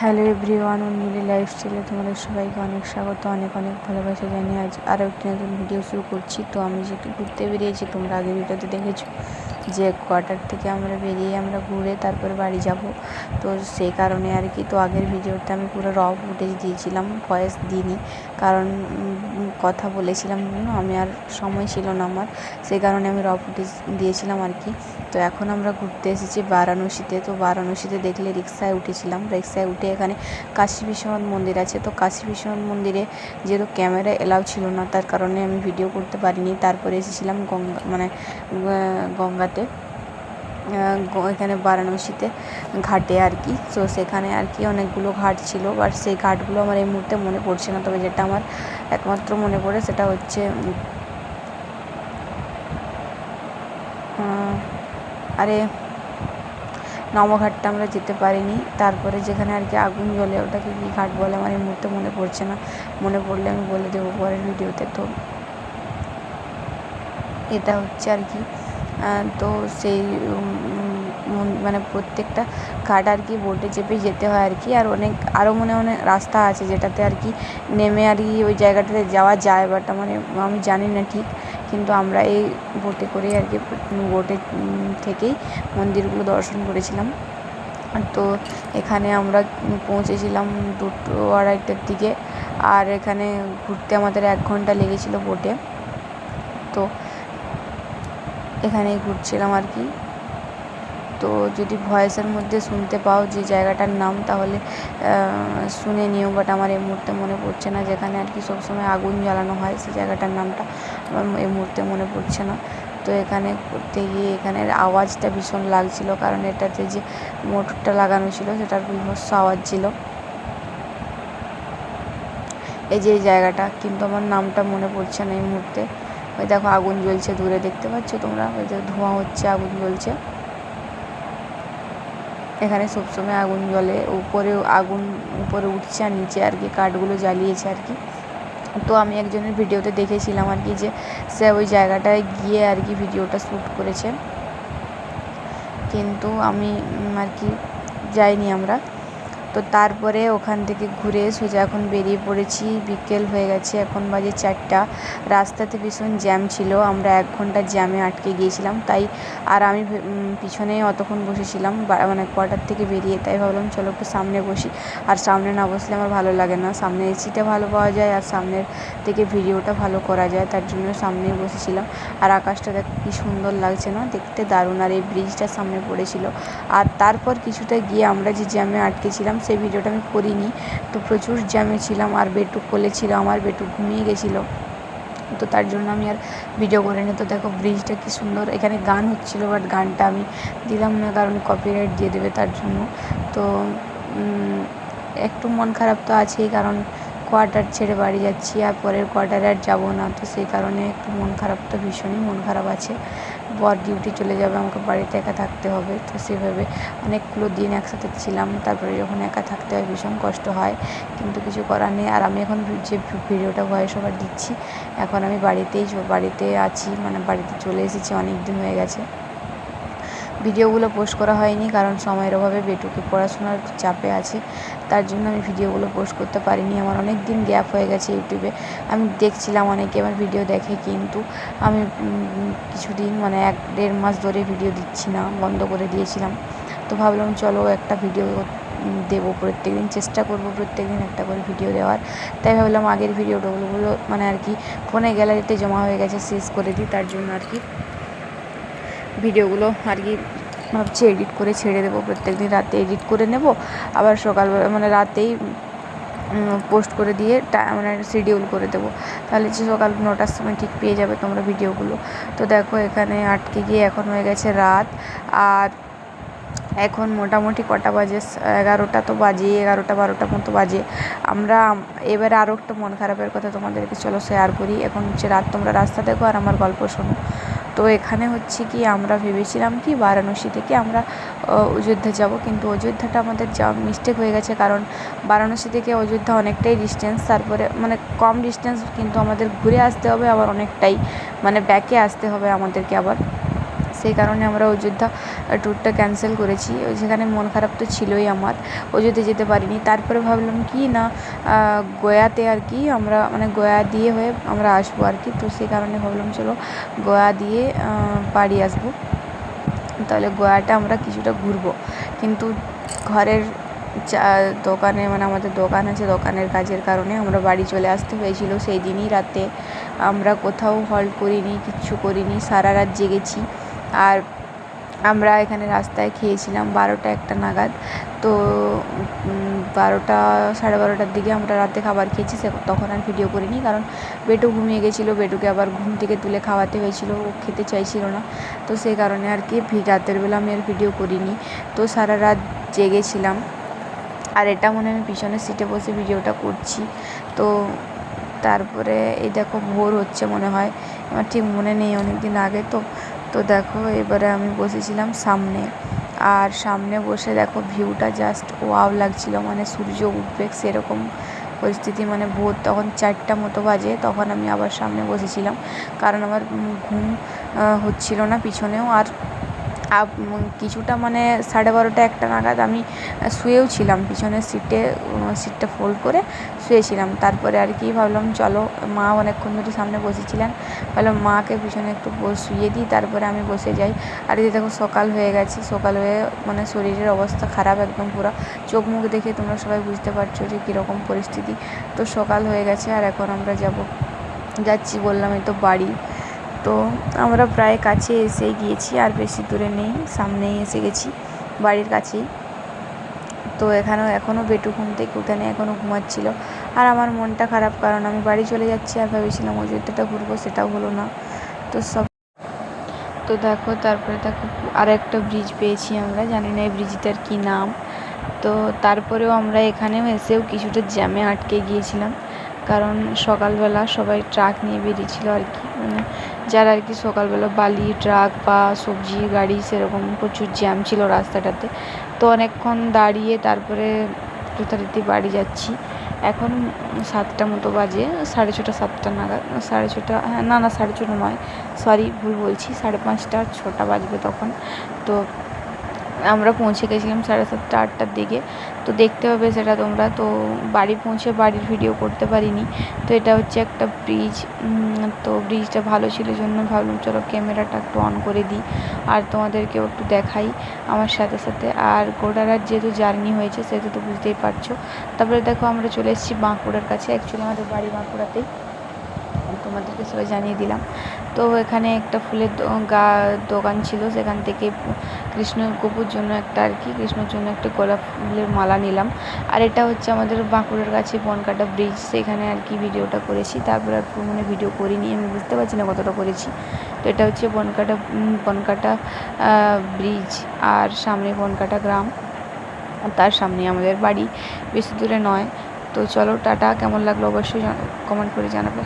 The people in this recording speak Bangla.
হ্যালো এভরিওয়ান, উর্মিলি লাইফস্টাইলে তোমাদের সবাইকে অনেক স্বাগত, অনেক অনেক ভালোবাসা জানিয়ে আজ আরও একটি নতুন ভিডিও শুরু করছি। তো আমি যেহেতু ঘুরতে বেরিয়েছি, তোমরা আগের ভিডিওতে দেখেছো যে কোয়ার্টার থেকে আমরা বেরিয়ে আমরা ঘুরে তারপরে বাড়ি যাব। তো সেই কারণে আর কি, তো আগের ভিডিওতে আমি পুরো র ফুটেজ দিয়েছিলাম, ভয়েস দিইনি, কারণ কথা বলেছিলাম আমি আর সময় ছিল না আমার, সেই কারণে আমি র ফুটেজ দিয়েছিলাম আর কি। তো এখন আমরা ঘুরতে এসেছি বারাণসীতে। তো বারাণসীতে দেখলে রিক্সায় উঠেছিলাম, রিক্সায় উঠে এখানে কাশী বিশ্বনাথ মন্দির আছে। তো কাশী বিশ্বনাথ মন্দিরে যেহেতু ক্যামেরা এলাও ছিল না, তার কারণে আমি ভিডিও করতে পারিনি। তারপরে এসেছিলাম গঙ্গাতে, এখানে বারাণসীতে ঘাটে আর কি। তো সেখানে আর কি অনেকগুলো ঘাট ছিল, বাট সেই ঘাটগুলো আমার এই মুহূর্তে মনে পড়ছে না। তবে যেটা আমার একমাত্র মনে পড়ে সেটা হচ্ছে নবঘাটটা আমরা যেতে পারিনি। তারপরে যেখানে আর কি আগুন জ্বলে, ওটাকে কী ঘাট বলে আমার এই মুহূর্তে মনে পড়ছে না, মনে পড়লে আমি বলে দেবো পরের ভিডিওতে। তো এটা হচ্ছে আর কি, তো সেই মানে প্রত্যেকটা ঘাট আর কি বোটে চেপে যেতে হয় আর কি। আর আরও মনে রাস্তা আছে যেটাতে আর কি নেমে আর কি ওই জায়গাটাতে যাওয়া যায়, বাট আমি জানি না ঠিক। কিন্তু আমরা এই বোটে করেই আর কি, বোটে থেকেই মন্দিরগুলো দর্শন করেছিলাম। তো এখানে আমরা পৌঁছেছিলাম 2-2:30টার দিকে, আর এখানে ঘুরতে আমাদের 1 ঘন্টা লেগেছিলো বোটে। তো এখানেই ঘুরছিলাম আর কি। তো যদি ভয়েসের মধ্যে শুনতে পাও যে জায়গাটার নাম, তাহলে শুনে নিও, বাট আমার এই মুহূর্তে মনে পড়ছে না। যেখানে আর কি সবসময় আগুন জ্বালানো হয়, সেই জায়গাটার নামটা আমার এই মুহূর্তে মনে পড়ছে না। তো এখানে করতে গিয়ে এখানের আওয়াজটা ভীষণ লাগছিল, কারণ এটাতে যে মোটরটা লাগানো ছিল সেটার বিভৎস আওয়াজ ছিল। এই যে এই জায়গাটা, কিন্তু আমার নামটা মনে পড়ছে না এই মুহূর্তে। ওই দেখো আগুন জ্বলছে, দূরে দেখতে পাচ্ছ তোমরা, ওই যে ধোঁয়া হচ্ছে, আগুন জ্বলছে। এখানে সবসময় আগুন জ্বলে, উপরে উঠছে আর নিচে আর কি কাঠগুলো জ্বালিয়েছে আর কি। তো আমি একজনের ভিডিওতে দেখেছিলাম আর কি, যে সে ওই জায়গাটায় গিয়ে আর কি ভিডিওটা শ্যুট করেছে, কিন্তু আমি আর কি যাইনি আমরা। তো তারপরে ওখান থেকে ঘুরে সোজা এখন বেরিয়ে পড়েছি। বিকেল হয়ে গেছে, এখন বাজে 4টা। রাস্তাতে ভীষণ জ্যাম ছিল, আমরা 1 ঘন্টা জ্যামে আটকে গিয়েছিলাম। তাই আর আমি পিছনে অতক্ষণ বসেছিলাম, মানে কোয়ার্টার থেকে বেরিয়ে, তাই ভাবলাম চলো একটু সামনে বসি। আর সামনে না বসলে আমার ভালো লাগে না, সামনে এসিটা ভালো পাওয়া যায় আর সামনের থেকে ভিডিওটা ভালো করা যায়, তার জন্য সামনেই বসেছিলাম। আর আকাশটা দেখো কী সুন্দর লাগছে না, দেখতে দারুণ। আর এই ব্রিজটার সামনে পড়েছিল। আর তারপর কিছুটা গিয়ে আমরা যে জ্যামে আটকেছিলাম সেই ভিডিওটা আমি করিনি। তো প্রচুর জ্যামে ছিলাম, আর বেটু কোলে ছিল আমার, বেটু ঘুমিয়ে গেছিলো, তো তার জন্য আমি আর ভিডিও করিনি। তো দেখো ব্রিজটা কী সুন্দর, এখানে গান হচ্ছিলো, বাট গানটা আমি দিলাম না কারণ কপিরাইট দিয়ে দেবে তার জন্য। তো একটু মন খারাপ তো আছেই, কারণ কোয়ার্টার ছেড়ে বাড়ি যাচ্ছি, আর পরের কোয়ার্টারে আর যাবো না। তো সেই কারণে একটু মন খারাপ, তো ভীষণই মন খারাপ আছে। বর ডিউটি চলে যাবে, আমাকে বাড়িতে একা থাকতে হবে। তো সেভাবে অনেকগুলো দিন একসাথে ছিলাম, তারপরে যখন একা থাকতে হয় ভীষণ কষ্ট হয়, কিন্তু কিছু করার নেই। আর আমি এখন যে ভিডিওটা ভয়েস ওভার দিচ্ছি, এখন আমি বাড়িতে আছি, মানে বাড়িতে চলে এসেছি, অনেক দিন হয়ে গেছে। ভিডিওগুলো পোস্ট করা হয়নি কারণ সময়ের অভাবে, বেটুকে পড়াশোনার চাপে আছে, তার জন্য আমি ভিডিওগুলো পোস্ট করতে পারিনি। আমার অনেক দিন গ্যাপ হয়ে গেছে ইউটিউবে। আমি দেখছিলাম অনেকে আমার ভিডিও দেখে, কিন্তু আমি কিছুদিন মানে 1-1.5 মাস ধরে ভিডিও দিচ্ছি না, বন্ধ করে দিয়েছিলাম। তো ভাবলাম চলো একটা ভিডিও দেবো, প্রত্যেকদিন চেষ্টা করবো প্রত্যেকদিন একটা করে ভিডিও দেওয়ার। তাই ভাবলাম আগের ভিডিওগুলো মানে আর কি ফোনে গ্যালারিতে জমা হয়ে গেছে, শেষ করে দিই, তার জন্য আর কি ভিডিওগুলো আর কি ভাবছি এডিট করে ছেড়ে দেবো। প্রত্যেকদিন রাতে এডিট করে নেব, আবার সকালবেলা মানে রাতেই পোস্ট করে দিয়ে মানে শিডিউল করে দেবো, তাহলে যে সকাল 9টার সময় ঠিক পেয়ে যাবে তোমরা ভিডিওগুলো। তো দেখো এখানে আটকে গিয়ে এখন হয়ে গেছে রাত, আর এখন মোটামুটি কটা বাজে, 11টা তো বাজে, 11টা-12টা মতো বাজে। আমরা এবারে আরও একটা মন খারাপের কথা তোমাদেরকে চলো শেয়ার করি। এখন হচ্ছে রাত, তোমরা রাস্তা দেখো আর আমার গল্প শোনো। তো এখানে হচ্ছে কি, আমরা ভেবেছিলাম কি বারাণসী থেকে আমরা অযোধ্যা যাব, কিন্তু অযোধ্যাটা আমাদের যাওয়া মিস্টেক হয়ে গেছে, কারণ বারাণসী থেকে অযোধ্যা অনেকটাই ডিস্টেন্স, তারপরে মানে কম ডিস্টেন্স, কিন্তু আমাদের ঘুরে আসতে হবে আবার অনেকটাই, মানে ব্যাকে আসতে হবে আমাদেরকে আবার। সেই কারণে আমরা অযোধ্যা ট্যুরটা ক্যান্সেল করেছি। সেখানে মন খারাপ তো ছিলই আমার, অযোধ্যা যেতে পারিনি। তারপরে ভাবলাম কি না গয়াতে আর কি আমরা মানে গয়া দিয়ে হয়ে আমরা আসবো আর কি। তো সেই কারণে ভাবলাম চলো গয়া দিয়ে বাড়ি আসবো, তাহলে গয়াটা আমরা কিছুটা ঘুরবো। কিন্তু ঘরের দোকানে মানে আমাদের দোকান আছে, দোকানের কাজের কারণে আমরা বাড়ি চলে আসতে হয়েছিল সেই দিনই রাতে। আমরা কোথাও হল্ট করিনি, কিচ্ছু করিনি, সারা রাত জেগেছি। আর আমরা এখানে রাস্তায় খেয়েছিলাম 12টা-1টা নাগাদ। তো 12টা সাড়ে 12টার দিকে আমরা রাতে খাবার খেয়েছি। তখন আর ভিডিও করিনি, কারণ বেটু ঘুমিয়ে গেছিলো। বেটুকে আবার ঘুম থেকে তুলে খাওয়াতে হয়েছিল, ও খেতে চাইছিল না। তো সেই কারণে আর কি রাতের বেলা আমি আর ভিডিও করিনি। তো সারা রাত জেগেছিলাম। আর এটা মনে আমি পিছনের সিটে বসে ভিডিওটা করছি। তো তারপরে এই দেখো ভোর হচ্ছে মনে হয়, আমার ঠিক মনে নেই, অনেক দিন আগে তো। তো দেখো এবারে আমি বসেছিলাম সামনে, আর সামনে বসে দেখো ভিউটা জাস্ট ওয়াও লাগছিল, মানে সূর্য উঠবে সেরকম পরিস্থিতি। মানে ভোর তখন 4টা মতো বাজে, তখন আমি আবার সামনে বসেছিলাম, কারণ আমার ঘুম হচ্ছিল না পিছনেও। আর কিছুটা মানে 12:30-1টা নাগাদ আমি শুয়েও ছিলাম পিছনের সিটটা ফোল্ড করে শুয়েছিলাম। তারপরে আর কি ভাবলাম চলো, মা অনেকক্ষণ ধরে সামনে বসেছিলেন, ভাবলাম মাকে পিছনে একটু শুইয়ে দিই, তারপরে আমি বসে যাই। আর এই দেখো সকাল হয়ে গেছে, সকাল হয়ে মানে শরীরের অবস্থা খারাপ একদম পুরো, চোখ মুখ দেখে তোমরা সবাই বুঝতে পারছো যে কীরকম পরিস্থিতি। তো সকাল হয়ে গেছে, আর এখন আমরা যাচ্ছি বললাম এই তো বাড়ি। তো আমরা প্রায় কাছে এসে গিয়েছি, আর বেশি দূরে নেই, সামনেই এসে গেছি, বাড়ির কাছেই। তো এখনও বেটু ঘুম থেকে উঠে নেই, এখনও ঘুমাচ্ছিল। আর আমার মনটা খারাপ, কারণ আমি বাড়ি চলে যাচ্ছি, আর ভেবেছিলাম অযোধ্যাটা ঘুরবো, সেটাও হলো না। তো দেখো তারপরে দেখো আর একটা ব্রিজ পেয়েছি আমরা, জানি না এই ব্রিজটার কী নাম। তো তারপরেও আমরা এখানেও এসেও কিছুটা জ্যামে আটকে গিয়েছিলাম, কারণ সকালবেলা সবাই ট্রাক নিয়ে বেরিয়েছিল আর কি, মানে যারা আর কি সকালবেলা বালি ট্রাক বা সবজি গাড়ি সেরকম প্রচুর জ্যাম ছিল রাস্তাটাতে। তো অনেকক্ষণ দাঁড়িয়ে তারপরে যথারীতি বাড়ি যাচ্ছি। এখন 7টা মতো বাজে, 6:30-7টা নাগাদ, 6:30, হ্যাঁ না 6:30 নয়, সরি ভুল বলছি, 5:30 6টা বাজবে তখন। তো আমরা পৌঁছে গেছিলাম 7:30-8টার দিকে। তো দেখতে হবে সেটা তোমরা। তো বাড়ি পৌঁছে বাড়ির ভিডিও করতে পারিনি। তো এটা হচ্ছে একটা ব্রিজ, তো ব্রিজটা ভালো ছিল জন্য ভাবলাম চলো ক্যামেরাটা একটু অন করে দিই, আর তোমাদেরকেও একটু দেখাই আমার সাথে সাথে। আর গোটা রাত যেহেতু জার্নি হয়েছে সেহেতু তো বুঝতেই পারছো। তারপরে দেখো আমরা চলে এসেছি বাঁকুড়ার কাছে, অ্যাকচুয়ালি আমাদের বাড়ি বাঁকুড়াতেই, তোমাদেরকে সবাই জানিয়ে দিলাম। তো এখানে একটা ফুলের দোকান ছিল, সেখান থেকে গপুর জন্য একটা আর কি কৃষ্ণর জন্য একটা গোলাপ ফুলের মালা নিলাম। আর এটা হচ্ছে আমাদের বাঁকুড়ার কাছে বনকাটা ব্রিজ, সেখানে আর কি ভিডিওটা করেছি। তারপরে আর মানে ভিডিও করিনি, আমি বুঝতে পারছি না কতটা করেছি। তো এটা হচ্ছে বনকাটা ব্রিজ, আর সামনে বনকাটা গ্রাম, তার সামনে আমাদের বাড়ি, বেশি দূরে নয়। তো চলো টাটা, কেমন লাগলো অবশ্যই কমেন্ট করে জানাবে।